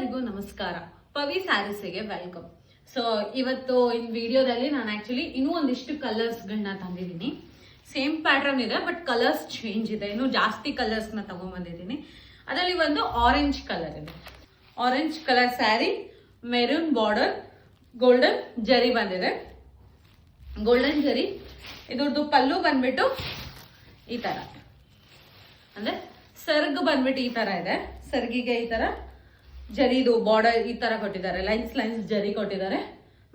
ಎಲ್ಲರಿಗೂ ನಮಸ್ಕಾರ. Pavi ಸ್ಯಾರೀಸ್ಗೆ welcome. So ಇವತ್ತು ಇನ್ ವಿಡಿಯೋದಲ್ಲಿ ನಾನು ಆಕ್ಚುಲಿ ಇನ್ನೂ ಒಂದಿಷ್ಟು ಕಲರ್ಸ್ ಗಳನ್ನ ತಂದಿದ್ದೀನಿ. ಸೇಮ್ ಪ್ಯಾಟರ್ನ್ ಇದೆ ಬಟ್ ಕಲರ್ಸ್ ಚೇಂಜ್ ಇದೆ. ಇನ್ನು ಜಾಸ್ತಿ ಕಲರ್ಸ್ ನ ತಗೊಂಡ್ಬಂದಿದ್ದೀನಿ. ಅದರಲ್ಲಿ ಒಂದು ಆರೆಂಜ್ ಕಲರ್ ಇದೆ. Orange colour sari, maroon border, golden ಜರಿ ಬಂದಿದೆ. ಗೋಲ್ಡನ್ ಜರಿ ಇದ್ರದ್ದು ಪಲ್ಲು ಬಂದ್ಬಿಟ್ಟು ಈ ತರ, ಅಂದ್ರೆ ಸರ್ಗ್ ಬಂದ್ಬಿಟ್ಟು ಈ ತರ ಇದೆ. ಸರ್ಗಿಗೆ ಈ ತರ ಜರಿದು ಬಾರ್ಡರ್ ಈ ತರ ಕೊಟ್ಟಿದ್ದಾರೆ, ಲೈನ್ಸ್ ಜರಿ ಕೊಟ್ಟಿದ್ದಾರೆ.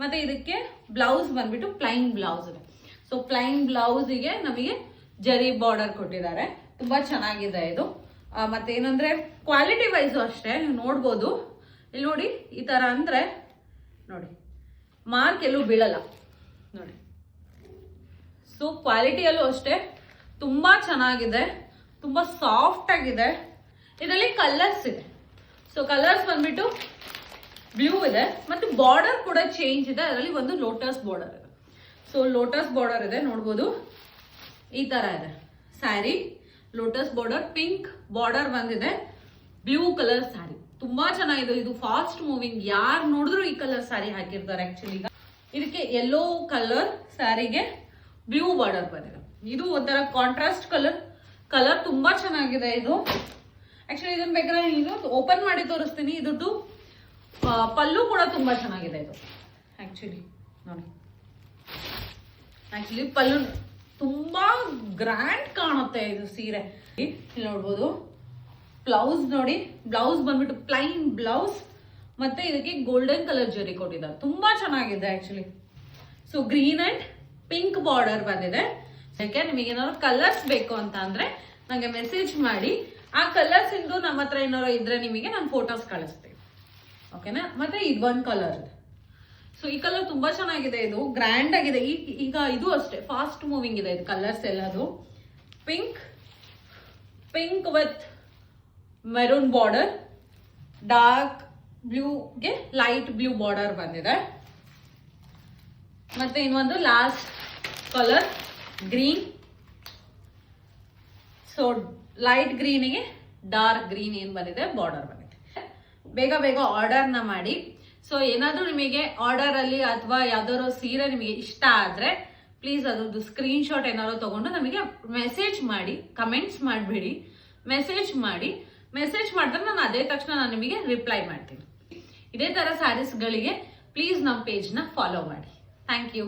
ಮತ್ತೆ ಇದಕ್ಕೆ ಬ್ಲೌಸ್ ಬಂದ್ಬಿಟ್ಟು ಪ್ಲೈನ್ ಬ್ಲೌಸ್ ಇದೆ. ಸೊ ಪ್ಲೈನ್ ಬ್ಲೌಸ್ಗೆ ನಮಗೆ ಜರಿ ಬಾರ್ಡರ್ ಕೊಟ್ಟಿದ್ದಾರೆ. ತುಂಬಾ ಚೆನ್ನಾಗಿದೆ ಇದು. ಮತ್ತೆ ಏನಂದ್ರೆ ಕ್ವಾಲಿಟಿ ವೈಸ್ ಅಷ್ಟೇ ನೀವು ನೋಡ್ಬೋದು. ಇಲ್ಲಿ ನೋಡಿ ಈ ತರ ಅಂದ್ರೆ ನೋಡಿ ಮಾರ್ಕ್ ಎಲ್ಲೂ ಬೀಳಲ್ಲ ನೋಡಿ. ಸೊ ಕ್ವಾಲಿಟಿಯಲ್ಲೂ ಅಷ್ಟೇ ತುಂಬಾ ಚೆನ್ನಾಗಿದೆ, ತುಂಬಾ ಸಾಫ್ಟ್ ಆಗಿದೆ. ಇದರಲ್ಲಿ ಕಲರ್ಸ್ ಇದೆ. ಸೊ ಕಲರ್ಸ್ ಬಂದ್ಬಿಟ್ಟು ಬ್ಲೂ ಇದೆ, ಮತ್ತೆ ಬಾರ್ಡರ್ ಕೂಡ ಚೇಂಜ್ ಇದೆ. ಅದರಲ್ಲಿ ಒಂದು ಲೋಟಸ್ ಬಾರ್ಡರ್ ಇದೆ. ಸೊ ಲೋಟಸ್ ಬಾರ್ಡರ್ ಇದೆ, ನೋಡ್ಬೋದು ಈ ತರ ಇದೆ sari. Lotus border, pink border ಬಂದಿದೆ, ಬ್ಲೂ ಕಲರ್ ಸ್ಯಾರಿ. ತುಂಬಾ ಚೆನ್ನಾಗಿದೆ. ಇದು ಫಾಸ್ಟ್ ಮೂವಿಂಗ್, ಯಾರು ನೋಡಿದ್ರು ಈ ಕಲರ್ ಸ್ಯಾರಿ ಹಾಕಿರ್ತಾರೆ. ಆಕ್ಚುಲಿ ಇದಕ್ಕೆ ಯೆಲ್ಲೋ ಕಲರ್ ಸ್ಯಾರಿಗೆ ಬ್ಲೂ ಬಾರ್ಡರ್ ಬಂದಿದೆ. ಇದು ಒಂಥರ ಕಾಂಟ್ರಾಸ್ಟ್ ಕಲರ್ ತುಂಬಾ ಚೆನ್ನಾಗಿದೆ ಇದು. ಆಕ್ಚುಲಿ ಇದನ್ನ ಬೇಕಾದ್ರೆ ಇದು ಓಪನ್ ಮಾಡಿ ತೋರಿಸ್ತೀನಿ. ಇದ್ರದ್ದು ಪಲ್ಲು ಕೂಡ ತುಂಬಾ ಚೆನ್ನಾಗಿದೆ ಇದು. ಆಕ್ಚುಲಿ ನೋಡಿ, ಆಕ್ಚುಲಿ ಪಲ್ಲು ತುಂಬಾ ಗ್ರ್ಯಾಂಡ್ ಕಾಣುತ್ತೆ ಇದು ಸೀರೆ. ಇಲ್ಲಿ ನೋಡ್ಬೋದು ಬ್ಲೌಸ್ ನೋಡಿ, ಬ್ಲೌಸ್ ಬಂದ್ಬಿಟ್ಟು ಪ್ಲೈನ್ ಬ್ಲೌಸ್, ಮತ್ತೆ ಇದಕ್ಕೆ ಗೋಲ್ಡನ್ ಕಲರ್ ಜರಿ ಕೊಟ್ಟಿದ್ದಾರೆ. ತುಂಬಾ ಚೆನ್ನಾಗಿದೆ actually. So green and pink border ಬಂದಿದೆ. ಯಾಕೆ ನಿಮಗೆ ಏನಾದ್ರು ಕಲರ್ಸ್ ಬೇಕು ಅಂತ ಅಂದ್ರೆ ನಂಗೆ ಮೆಸೇಜ್ ಮಾಡಿ. ಆ ಕಲರ್ಸ್ ಇಂದು ನಮ್ಮ ಹತ್ರ ಏನಾದ್ರು ಇದ್ರೆ ನಿಮಗೆ ನಾನು ಫೋಟೋಸ್ ಕಳಿಸ್ತೀನಿ, ಓಕೆನಾ. ಮತ್ತೆ ಇದು ಒಂದು ಕಲರ್ ಇದೆ. ಸೊ ಈ ಕಲರ್ ತುಂಬಾ ಚೆನ್ನಾಗಿದೆ, ಇದು ಗ್ರ್ಯಾಂಡ್ ಆಗಿದೆ. ಈಗ ಇದು ಅಷ್ಟೇ ಫಾಸ್ಟ್ ಮೂವಿಂಗ್ ಇದೆ ಇದು ಕಲರ್ಸ್ ಎಲ್ಲದು. Pink with maroon border, dark ಬ್ಲೂಗೆ ಲೈಟ್ ಬ್ಲೂ ಬಾರ್ಡರ್ ಬಂದಿದೆ. ಮತ್ತೆ ಇನ್ನೊಂದು last colour green. So light ಗ್ರೀನ್ಗೆ ಡಾರ್ಕ್ ಗ್ರೀನ್ ಏನ್ ಬಂದಿದೆ ಬಾರ್ಡರ್ ಬಂದಿದೆ. ಬೇಗ ಆರ್ಡರ್ನ ಮಾಡಿ. ಸೊ ಏನಾದ್ರೂ ನಿಮಗೆ ಆರ್ಡರ್ ಅಲ್ಲಿ ಅಥವಾ ಯಾವ್ದಾದ್ರು ಸೀರೆ ನಿಮಗೆ ಇಷ್ಟ ಆದ್ರೆ ಪ್ಲೀಸ್ ಅದ್ರದ್ದು ಸ್ಕ್ರೀನ್ ಶಾಟ್ ಏನಾದ್ರು ತಗೊಂಡು ನಮಗೆ ಮೆಸೇಜ್ ಮಾಡಿ. ಕಮೆಂಟ್ಸ್ ಮಾಡಬೇಡಿ, ಮೆಸೇಜ್ ಮಾಡಿ. ಮೆಸೇಜ್ ಮಾಡಿದ್ರೆ ನಾನು ಅದೇ ತಕ್ಷಣ ನಾನು ನಿಮಗೆ ರಿಪ್ಲೈ ಮಾಡ್ತೀನಿ. ಇದೇ ತರ ಸ್ಯಾರೀಸ್ಗಳಿಗೆ ಪ್ಲೀಸ್ ನಮ್ಮ ಪೇಜ್ನ ಫಾಲೋ ಮಾಡಿ. Thank you.